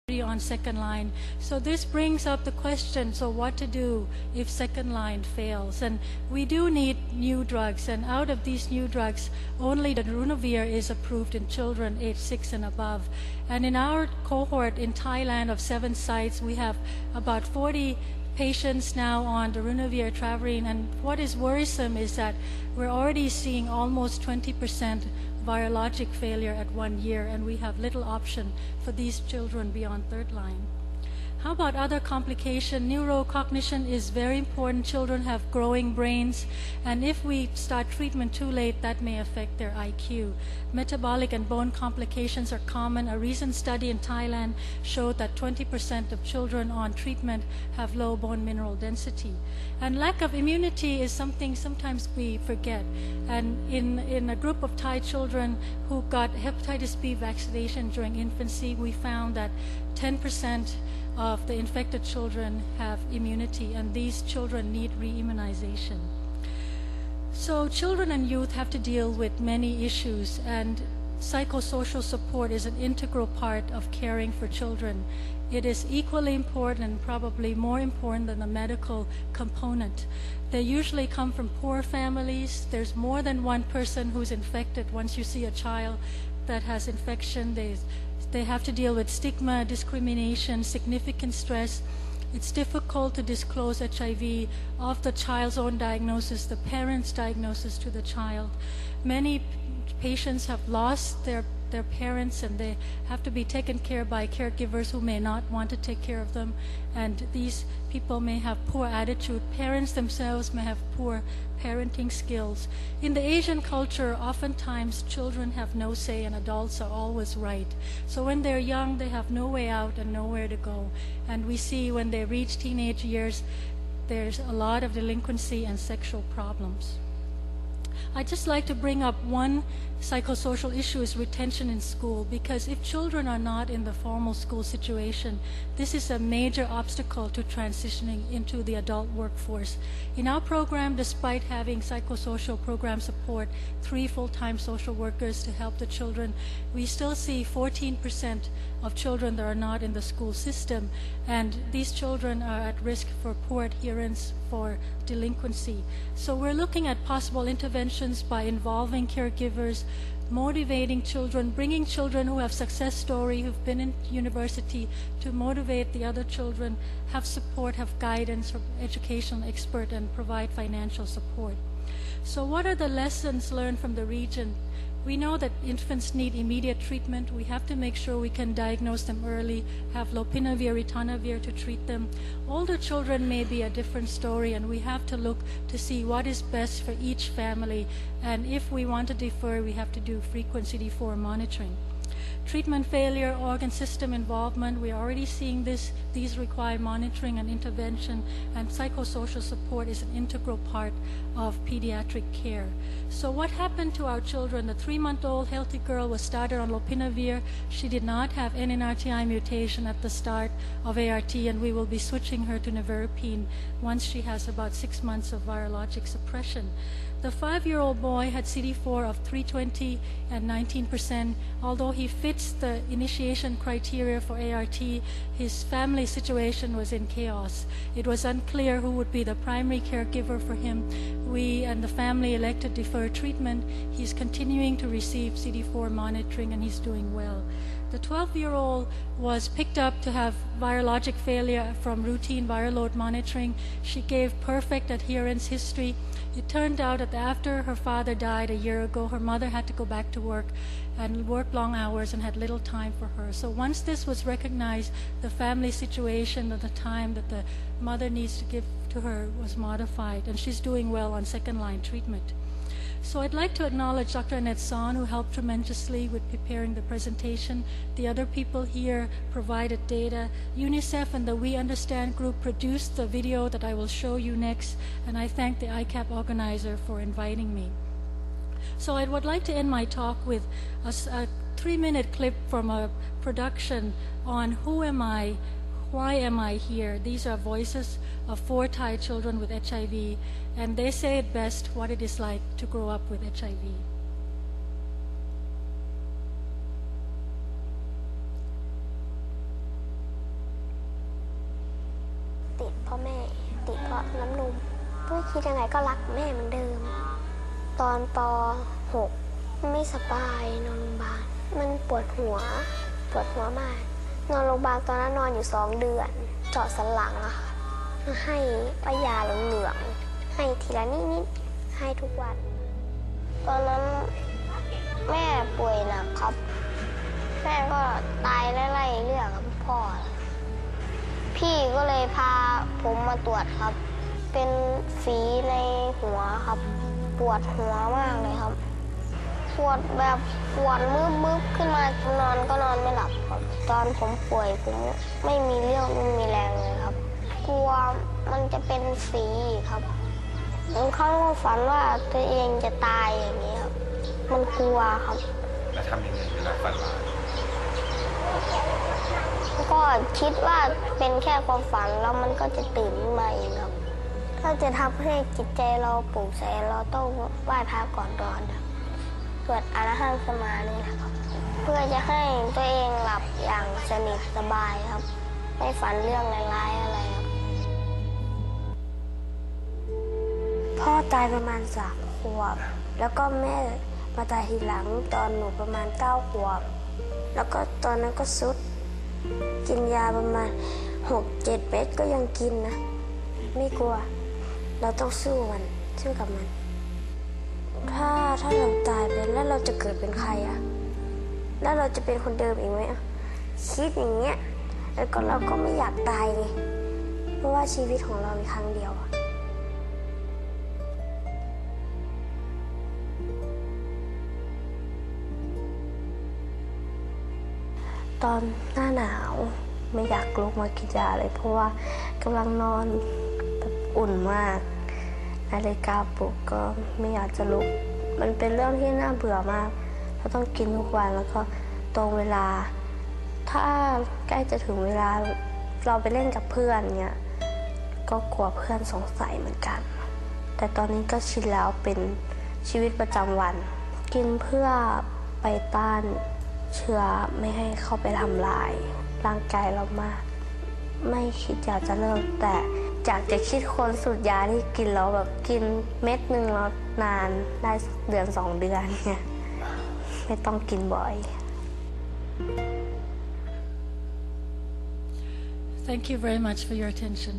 on second line. So this brings up the question, so what to do if second line fails? And we do need new drugs, and out of these new drugs, only the darunavir is approved in children age 6 and above. And in our cohort in Thailand of 7 sites, we have about 40 patients now on darunavir traveline, and what is worrisome is that we're already seeing almost 20% virologic failure at 1 year, and we have little option for these children beyond third line. How about other complication? Neurocognition is very important. Children have growing brains, and if we start treatment too late, that may affect their IQ. Metabolic and bone complications are common. A recent study in Thailand showed that 20% of children on treatment have low bone mineral density. And lack of immunity is something sometimes we forget. And in a group of Thai children who got hepatitis B vaccination during infancy, we found that 10% of the infected children have immunity, and these children need re-immunization. So children and youth have to deal with many issues, and psychosocial support is an integral part of caring for children. It is equally important, probably more important than the medical component. They usually come from poor families. There's more than one person who's infected. Once you see a child that has infection, they have to deal with stigma, discrimination, significant stress. It's difficult to disclose HIV of the child's own diagnosis, the parent's diagnosis to the child. Many patients have lost their parents, and they have to be taken care of by caregivers who may not want to take care of them, and these people may have poor attitude. Parents themselves may have poor parenting skills. In the Asian culture, oftentimes children have no say and adults are always right. So when they're young, they have no way out and nowhere to go. And we see when they reach teenage years, there's a lot of delinquency and sexual problems. I'd just like to bring up one psychosocial issue is retention in school, because if children are not in the formal school situation, this is a major obstacle to transitioning into the adult workforce. In our program, despite having psychosocial program support, 3 full-time social workers to help the children, we still see 14% of children that are not in the school system, and these children are at risk for poor adherence, for delinquency. So we're looking at possible interventions by involving caregivers, motivating children, bringing children who have success story, who've been in university, to motivate the other children, have support, have guidance from educational expert, and provide financial support. So what are the lessons learned from the region? We know that infants need immediate treatment. We have to make sure we can diagnose them early, have lopinavir, ritonavir to treat them. Older children may be a different story, and we have to look to see what is best for each family. And if we want to defer, we have to do frequent CD4 monitoring. Treatment failure, organ system involvement, we're already seeing this. These require monitoring and intervention, and psychosocial support is an integral part of pediatric care. So what happened to our children? The 3-month-old healthy girl was started on lopinavir. She did not have NNRTI mutation at the start of ART, and we will be switching her to nevirapine once she has about 6 months of virologic suppression. The 5-year-old boy had CD4 of 320 and 19%. Although he fits the initiation criteria for ART, his family situation was in chaos. It was unclear who would be the primary caregiver for him. We and the family elected deferred treatment. He's continuing to receive CD4 monitoring, and he's doing well. The 12-year-old was picked up to have virologic failure from routine viral load monitoring. She gave perfect adherence history. It turned out that after her father died a year ago, her mother had to go back to work and work long hours and had little time for her. So once this was recognized, the family situation at the time that the mother needs to give to her was modified, and she's doing well on second-line treatment. So I'd like to acknowledge Dr. Annette Son, who helped tremendously with preparing the presentation. The other people here provided data. UNICEF and the We Understand group produced the video that I will show you next, and I thank the ICAP organizer for inviting me. So I would like to end my talk with a 3-minute clip from a production on Who Am I? Why am I here? These are voices of 4 Thai children with HIV, and they say it best what it is like to grow up with HIV. น้ำนมไม่คิดยังไงก็รักแม่เหมือนเดิมตอนป .6 ไม่สบายนอนโรงพยาบาลมันปวดหัวมากนอนโรงพยาบาลตอนนั้นนอนอยู่2 เดือนเจาะสันหลังอะค่ะให้ป้ายาเหลืองๆให้ทีละนิดๆให้ทุกวันตอนนั้นแม่ป่วยหนักครับแม่ก็ตายไล่ๆเรื่องกับพ่อพี่ก็เลยพาผมมาตรวจครับเป็นฝีในหัวครับปวดหัวมากเลยครับปวดแบบปวดมึบขึ้นมานอนก็นอนไม่หลับครับตอนผมป่วยผมไม่มีเรี่ยวไม่มีแรงเลยครับกลัวมันจะเป็นฝีครับบางครั้งก็ฝันว่าตัวเองจะตายอย่างนี้ครับมันกลัวครับแล้วทำยังไงเวลาฝันร้ายก็คิดว่าเป็นแค่ความฝันแล้วมันก็จะตื่นมาเองครับถ้าจะทำให้จิตใจเราโปร่งใสเราต้องไหว้พระก่อนนอนครับสวดอรหังสมานี่แหละครับเพื่อจะให้ตัวเองหลับอย่างสนิทสบายครับไม่ฝันเรื่องร้ายๆอะไรครับพ่อตายประมาณ3 ขวบแล้วก็แม่มาตายทีหลังตอนหนูประมาณ9 ขวบแล้วก็ตอนนั้นก็สุดกินยาประมาณ6-7 เม็ดก็ยังกินนะไม่กลัวเราต้องสู้กับมันถ้าเราตายไปแล้วเราจะเกิดเป็นใครอะแล้วเราจะเป็นคนเดิมอีกไหมคิดอย่างเงี้ยแล้วก็เราก็ไม่อยากตายไงเพราะว่าชีวิตของเรามีครั้งเดียวตอนหน้าหนาวไม่อยากลุกมากินยาเลยเพราะว่ากำลังนอนแบบอุ่นมากนาฬิกาปลุกก็ไม่อยากจะลุกมันเป็นเรื่องที่น่าเบื่อมากเราต้องกินทุกวันแล้วก็ตรงเวลาถ้าใกล้จะถึงเวลาเราไปเล่นกับเพื่อนเนี่ยก็กลัวเพื่อนสงสัยเหมือนกันแต่ตอนนี้ก็ชินแล้วเป็นชีวิตประจำวันกินเพื่อไปต้านเชื้อไม่ให้เข้าไปทำลายร่างกายเรามากไม่คิดอยากจะเลิกแต่อยากจะคิดคนสูตรยาที่กินแล้วแบบกินเม็ดนึงแล้วนานได้1-2 เดือนเนี่ยไม่ต้องกินบ่อย Thank you very much for your attention.